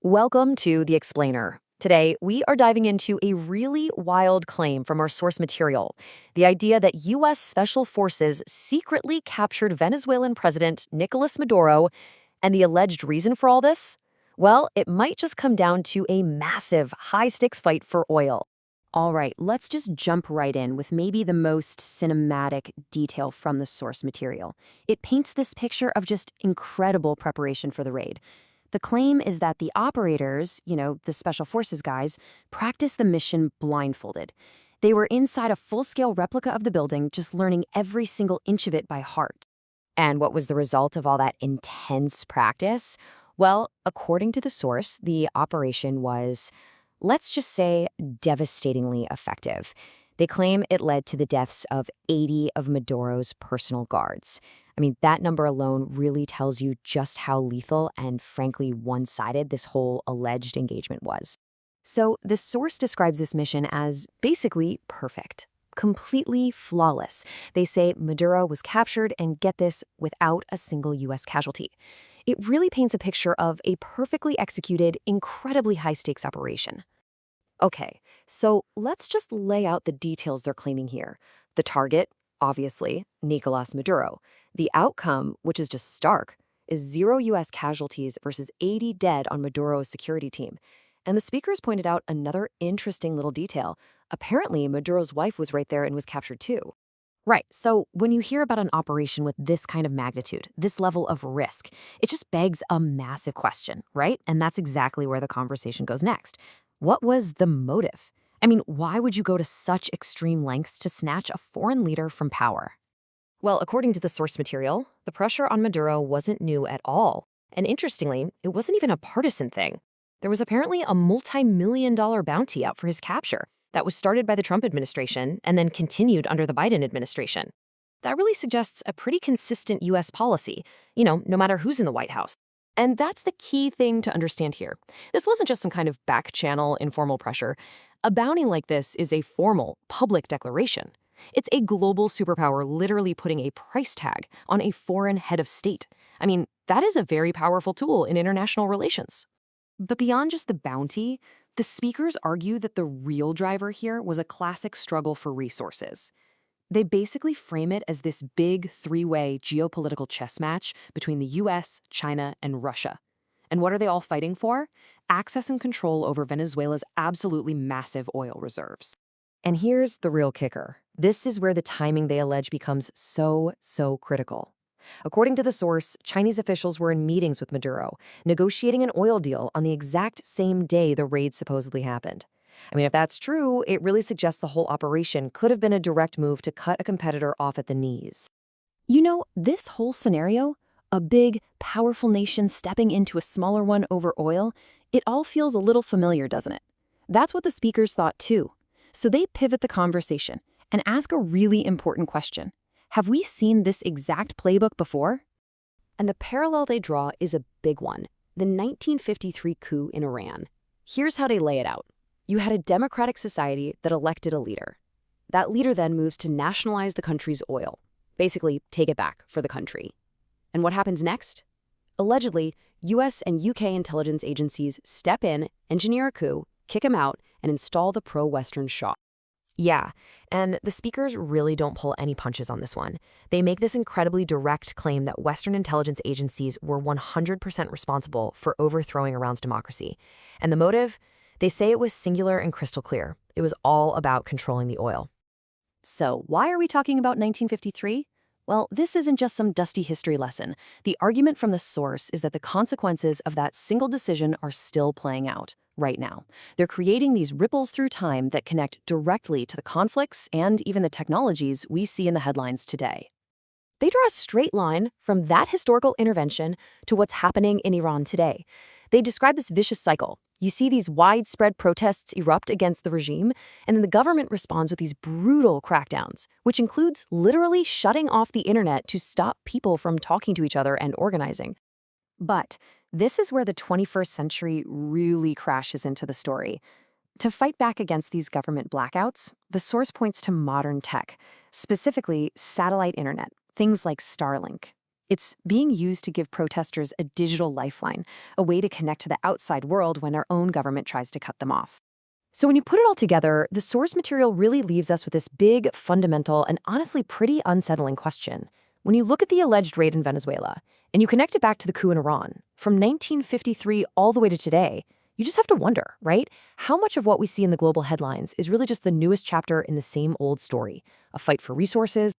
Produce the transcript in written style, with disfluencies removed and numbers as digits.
Welcome to The Explainer. Today, we are diving into a really wild claim from our source material, the idea that U.S. Special Forces secretly captured Venezuelan President Nicolás Maduro, and the alleged reason for all this? Well, it might just come down to a massive, high-stakes fight for oil. All right, let's just jump right in with maybe the most cinematic detail from the source material. It paints this picture of just incredible preparation for the raid. The claim is that the operators, the Special Forces guys, practiced the mission blindfolded. They were inside a full-scale replica of the building, just learning every single inch of it by heart. And what was the result of all that intense practice? Well, according to the source, the operation was, let's just say, devastatingly effective. They claim it led to the deaths of 80 of Maduro's personal guards. I mean, that number alone really tells you just how lethal and, frankly, one-sided this whole alleged engagement was. So, the source describes this mission as basically perfect, completely flawless. They say Maduro was captured, and get this, without a single U.S. casualty. It really paints a picture of a perfectly executed, incredibly high-stakes operation. Okay, so let's just lay out the details they're claiming here. The target, obviously, Nicolás Maduro. The outcome, which is just stark, is 0 U.S. casualties versus 80 dead on Maduro's security team. And the speakers pointed out another interesting little detail. Apparently, Maduro's wife was right there and was captured too. Right, so when you hear about an operation with this kind of magnitude, this level of risk, it just begs a massive question, right? And that's exactly where the conversation goes next. What was the motive? I mean, why would you go to such extreme lengths to snatch a foreign leader from power? Well, according to the source material, the pressure on Maduro wasn't new at all. And interestingly, it wasn't even a partisan thing. There was apparently a multi-million-dollar bounty out for his capture that was started by the Trump administration and then continued under the Biden administration. That really suggests a pretty consistent U.S. policy, no matter who's in the White House. And that's the key thing to understand here. This wasn't just some kind of back-channel informal pressure. A bounty like this is a formal, public declaration. It's a global superpower literally putting a price tag on a foreign head of state. I mean, that is a very powerful tool in international relations. But beyond just the bounty, the speakers argue that the real driver here was a classic struggle for resources. They basically frame it as this big three-way geopolitical chess match between the US, China, and Russia. And what are they all fighting for? Access and control over Venezuela's absolutely massive oil reserves. And here's the real kicker. This is where the timing they allege becomes so critical. According to the source, Chinese officials were in meetings with Maduro, negotiating an oil deal on the exact same day the raid supposedly happened. I mean, if that's true, it really suggests the whole operation could have been a direct move to cut a competitor off at the knees. This whole scenario, a big, powerful nation stepping into a smaller one over oil, it all feels a little familiar, doesn't it? That's what the speakers thought too. So they pivot the conversation and ask a really important question. Have we seen this exact playbook before? And the parallel they draw is a big one, the 1953 coup in Iran. Here's how they lay it out. You had a democratic society that elected a leader. That leader then moves to nationalize the country's oil, basically take it back for the country. And what happens next? Allegedly, US and UK intelligence agencies step in, engineer a coup, kick him out, and install the pro-Western Shah. Yeah, and the speakers really don't pull any punches on this one. They make this incredibly direct claim that Western intelligence agencies were 100% responsible for overthrowing Iran's democracy. And the motive? They say it was singular and crystal clear. It was all about controlling the oil. So why are we talking about 1953? Well, this isn't just some dusty history lesson. The argument from the source is that the consequences of that single decision are still playing out right now. They're creating these ripples through time that connect directly to the conflicts and even the technologies we see in the headlines today. They draw a straight line from that historical intervention to what's happening in Iran today. They describe this vicious cycle. You see these widespread protests erupt against the regime, and then the government responds with these brutal crackdowns, which includes literally shutting off the internet to stop people from talking to each other and organizing. But this is where the 21st century really crashes into the story. To fight back against these government blackouts, the source points to modern tech, specifically satellite internet, things like Starlink. It's being used to give protesters a digital lifeline, a way to connect to the outside world when our own government tries to cut them off. So when you put it all together, the source material really leaves us with this big, fundamental, and honestly pretty unsettling question. When you look at the alleged raid in Venezuela, and you connect it back to the coup in Iran, from 1953 all the way to today, you just have to wonder, right? How much of what we see in the global headlines is really just the newest chapter in the same old story? A fight for resources,